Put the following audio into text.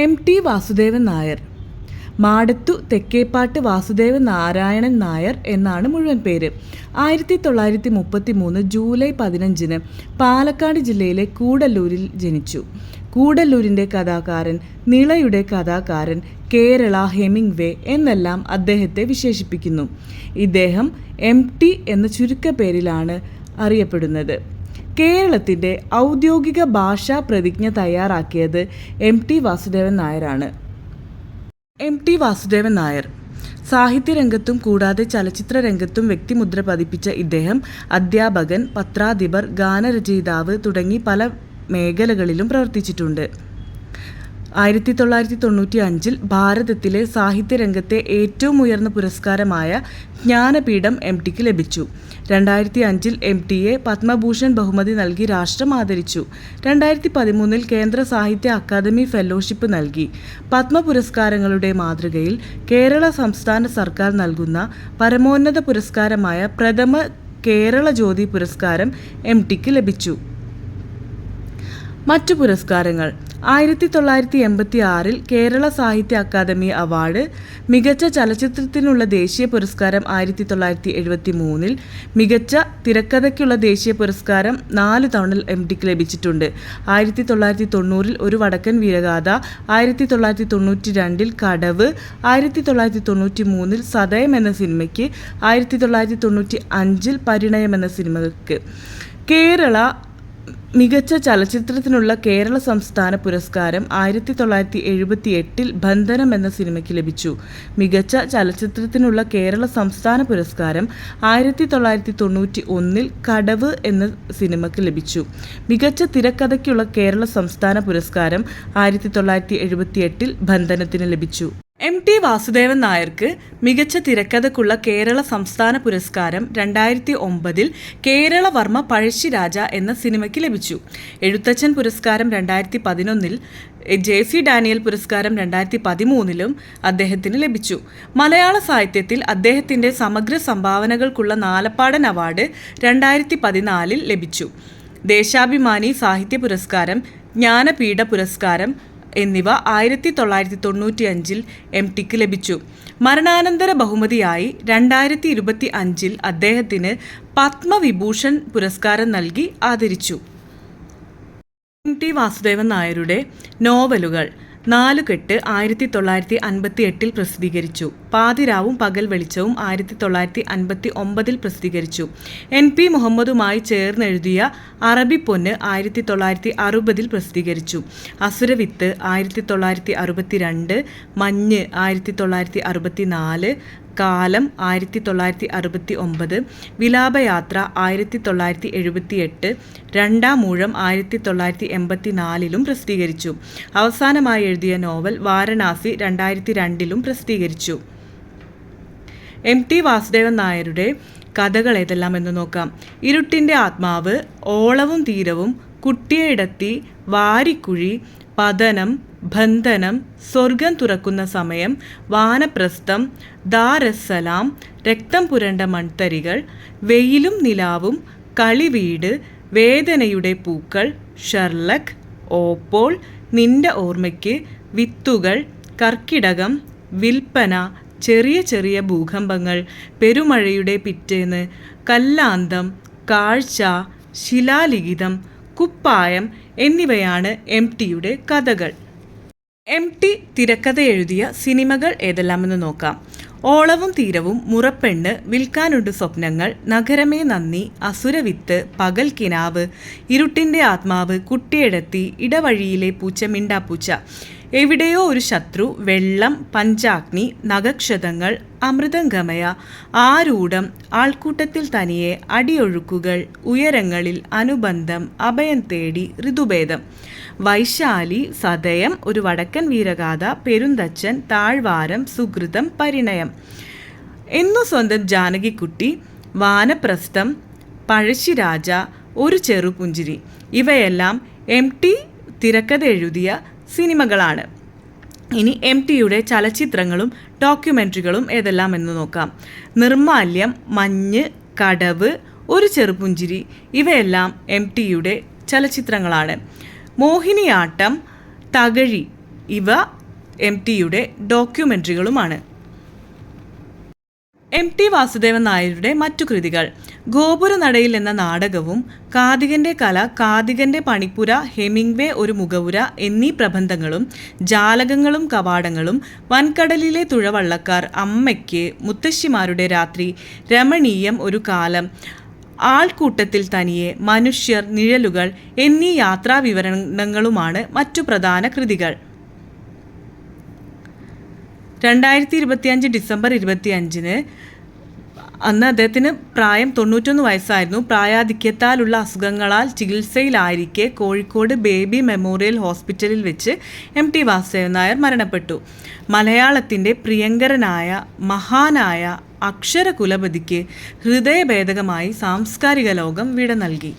MT Vasudevan Nair. മാടത്തു Thekkepatt Vasudevan Narayanan Nair എന്നാണ് മുഴുവൻ പേര്. 1933 ജൂലൈ 15 പാലക്കാട് ജില്ലയിലെ കൂടല്ലൂരിൽ ജനിച്ചു. കൂടല്ലൂരിൻ്റെ കഥാകാരൻ, നിളയുടെ കഥാകാരൻ, കേരള ഹെമിംഗ്വേ എന്നെല്ലാം അദ്ദേഹത്തെ വിശേഷിപ്പിക്കുന്നു. ഇദ്ദേഹം MT എന്ന ചുരുക്കപ്പേരിലാണ് അറിയപ്പെടുന്നത്. കേരളത്തിൻ്റെ ഔദ്യോഗിക ഭാഷാ പ്രതിജ്ഞ തയ്യാറാക്കിയത് MT വാസുദേവൻ നായരാണ്. MT വാസുദേവൻ നായർ സാഹിത്യരംഗത്തും കൂടാതെ ചലച്ചിത്ര രംഗത്തും വ്യക്തിമുദ്ര പതിപ്പിച്ച ഇദ്ദേഹം അധ്യാപകൻ, പത്രാധിപർ, ഗാനരചയിതാവ് തുടങ്ങി പല മേഖലകളിലും പ്രവർത്തിച്ചിട്ടുണ്ട്. 1995 ഭാരതത്തിലെ സാഹിത്യരംഗത്തെ ഏറ്റവും ഉയർന്ന പുരസ്കാരമായ ജ്ഞാനപീഠം MTക്ക് ലഭിച്ചു. 2005 MTയെ പത്മഭൂഷൺ ബഹുമതി നൽകി രാഷ്ട്രം ആദരിച്ചു. 2013 കേന്ദ്ര സാഹിത്യ അക്കാദമി ഫെലോഷിപ്പ് നൽകി. പത്മ പുരസ്കാരങ്ങളുടെ മാതൃകയിൽ കേരള സംസ്ഥാന സർക്കാർ നൽകുന്ന പരമോന്നത പുരസ്കാരമായ പ്രഥമ കേരള ജ്യോതി പുരസ്കാരം MTക്ക് ലഭിച്ചു. മറ്റു പുരസ്കാരങ്ങൾ: 1986 കേരള സാഹിത്യ അക്കാദമി അവാർഡ്, മികച്ച ചലച്ചിത്രത്തിനുള്ള ദേശീയ പുരസ്കാരം 1973, മികച്ച തിരക്കഥയ്ക്കുള്ള ദേശീയ പുരസ്കാരം 4 തവണ MTക്ക് ലഭിച്ചിട്ടുണ്ട്. 1990 ഒരു വടക്കൻ വീരഗാഥ, 1992 കടവ്, 1993 സതയം എന്ന സിനിമയ്ക്ക്, 1995 പരിണയം എന്ന സിനിമയ്ക്ക്. കേരള മികച്ച ചലച്ചിത്രത്തിനുള്ള കേരള സംസ്ഥാന പുരസ്കാരം 1978 ബന്ധനം എന്ന സിനിമയ്ക്ക് ലഭിച്ചു. മികച്ച ചലച്ചിത്രത്തിനുള്ള കേരള സംസ്ഥാന പുരസ്കാരം 1991 കടവ് എന്ന സിനിമയ്ക്ക് ലഭിച്ചു. മികച്ച തിരക്കഥയ്ക്കുള്ള കേരള സംസ്ഥാന പുരസ്കാരം 1978 ബന്ധനത്തിന് ലഭിച്ചു. MT വാസുദേവൻ നായർക്ക് മികച്ച തിരക്കഥയ്ക്കുള്ള കേരള സംസ്ഥാന പുരസ്കാരം 2009 കേരളവർമ്മ പഴശ്ശിരാജ എന്ന സിനിമയ്ക്ക് ലഭിച്ചു. എഴുത്തച്ഛൻ പുരസ്കാരം 2011, JC ഡാനിയൽ പുരസ്കാരം 2013 അദ്ദേഹത്തിന് ലഭിച്ചു. മലയാള സാഹിത്യത്തിൽ അദ്ദേഹത്തിൻ്റെ സമഗ്ര സംഭാവനകൾക്കുള്ള നാലപ്പാടൻ അവാർഡ് 2014 ലഭിച്ചു. ദേശാഭിമാനി സാഹിത്യ പുരസ്കാരം, ജ്ഞാനപീഠ പുരസ്കാരം എന്നിവ 1995 MTക്ക് ലഭിച്ചു. മരണാനന്തര ബഹുമതിയായി 2025 അദ്ദേഹത്തിന് പത്മവിഭൂഷൺ പുരസ്കാരം നൽകി ആദരിച്ചു. MT വാസുദേവൻ നായരുടെ നോവലുകൾ: നാലുകെട്ട് 1958 പ്രസിദ്ധീകരിച്ചു. പാതിരാവും പകൽ വെളിച്ചവും 1959 പ്രസിദ്ധീകരിച്ചു. NP മുഹമ്മദുമായി ചേർന്നെഴുതിയ അറബിപ്പൊന്ന് 1960 പ്രസിദ്ധീകരിച്ചു. അസുരവിത്ത് 1962, മഞ്ഞ് 1964, കാലം 1969, വിലാപയാത്ര 1978, രണ്ടാം ഊഴം 1984 പ്രസിദ്ധീകരിച്ചു. അവസാനമായി എഴുതിയ നോവൽ വാരണാസി 2002 പ്രസിദ്ധീകരിച്ചു. MT വാസുദേവൻ നായരുടെ കഥകൾ ഏതെല്ലാം എന്ന് നോക്കാം. ഇരുട്ടിൻ്റെ ആത്മാവ്, ഓളവും തീരവും, കുട്ടിയയിടത്തി, വാരിക്കുഴി, പതനം, ബന്ധനം, സ്വർഗം തുറക്കുന്ന സമയം, വാനപ്രസ്ഥം, ദാരസ്സലാം, രക്തം പുരണ്ട മൺതരികൾ, വെയിലും നിലാവും, കളിവീട്, വേദനയുടെ പൂക്കൾ, ഷെർലക്, ഓപ്പോൾ, നിന്റെ ഓർമ്മയ്ക്ക്, വിത്തുകൾ, കർക്കിടകം, വിൽപ്പന, ചെറിയ ചെറിയ ഭൂകമ്പങ്ങൾ, പെരുമഴയുടെ പിറ്റേന്ന്, കല്ലാന്തം, കാഴ്ച, ശിലാലിഖിതം, കുപ്പായം എന്നിവയാണ് MTയുടെ കഥകൾ. MT തിരക്കഥ എഴുതിയ സിനിമകൾ ഏതെല്ലാമെന്ന് നോക്കാം. ഓളവും തീരവും, മുറപ്പെണ്ണ്, വിൽക്കാനുണ്ട് സ്വപ്നങ്ങൾ, നഗരമേ നന്ദി, അസുരവിത്ത്, പകൽ കിനാവ്, ഇരുട്ടിൻ്റെ ആത്മാവ്, കുട്ടിയെടത്തി, ഇടവഴിയിലെ പൂച്ച, മിണ്ടാപ്പൂച്ച, എവിടെയോ ഒരു ശത്രു, വെള്ളം, പഞ്ചാഗ്നി, നഖക്ഷതങ്ങൾ, അമൃതംഗമയ, ആരൂഢം, ആൾക്കൂട്ടത്തിൽ തനിയെ, അടിയൊഴുക്കുകൾ, ഉയരങ്ങളിൽ, അനുബന്ധം, അഭയം തേടി, ഋതുഭേദം, വൈശാലി, സതയം, ഒരു വടക്കൻ വീരഗാഥ, പെരുന്തച്ചൻ, താഴ്വാരം, സുകൃതം, പരിണയം, എന്നു സ്വന്തം ജാനകിക്കുട്ടി, വാനപ്രസ്ഥം, പഴശ്ശിരാജ, ഒരു ചെറുപുഞ്ചിരി, ഇവയെല്ലാം MT തിരക്കഥ എഴുതിയ സിനിമകളാണ്. ഇനി MTയുടെ ചലച്ചിത്രങ്ങളും ഡോക്യുമെൻ്ററികളും ഏതെല്ലാം എന്ന് നോക്കാം. നിർമാല്യം, മഞ്ഞ്, കടവ്, ഒരു ചെറുപുഞ്ചിരി ഇവയെല്ലാം MTയുടെ ചലച്ചിത്രങ്ങളാണ്. മോഹിനിയാട്ടം, തകഴി ഇവ MTയുടെ ഡോക്യുമെൻ്ററികളുമാണ്. MT വാസുദേവൻ നായരുടെ മറ്റു കൃതികൾ: ഗോപുരനടയിൽ എന്ന നാടകവും കാതികൻ്റെ കല, കാതികൻ്റെ പണിപ്പുര, ഹെമിംഗ്വേ ഒരു മുഖവുര എന്നീ പ്രബന്ധങ്ങളും, ജാലകങ്ങളും കവാടങ്ങളും, വൻകടലിലെ തുഴവള്ളക്കാർ, അമ്മയ്ക്ക്, മുത്തശ്ശിമാരുടെ രാത്രി, രമണീയം ഒരു കാലം, ആൾക്കൂട്ടത്തിൽ തനിയെ, മനുഷ്യർ, നിഴലുകൾ എന്നീ യാത്രാവിവരണങ്ങളുമാണ് മറ്റു പ്രധാന കൃതികൾ. 2025 ഡിസംബർ 25 അന്ന് അദ്ദേഹത്തിന് പ്രായം 91 വയസ്സായിരുന്നു. പ്രായാധിക്യത്താലുള്ള അസുഖങ്ങളാൽ ചികിത്സയിലായിരിക്കെ കോഴിക്കോട് ബേബി മെമ്മോറിയൽ ഹോസ്പിറ്റലിൽ വെച്ച് MT വാസുദേവൻ നായർ മരണപ്പെട്ടു. മലയാളത്തിൻ്റെ പ്രിയങ്കരനായ മഹാനായ അക്ഷരകുലപതിക്ക് ഹൃദയഭേദകമായി സാംസ്കാരിക ലോകം വിട നൽകി.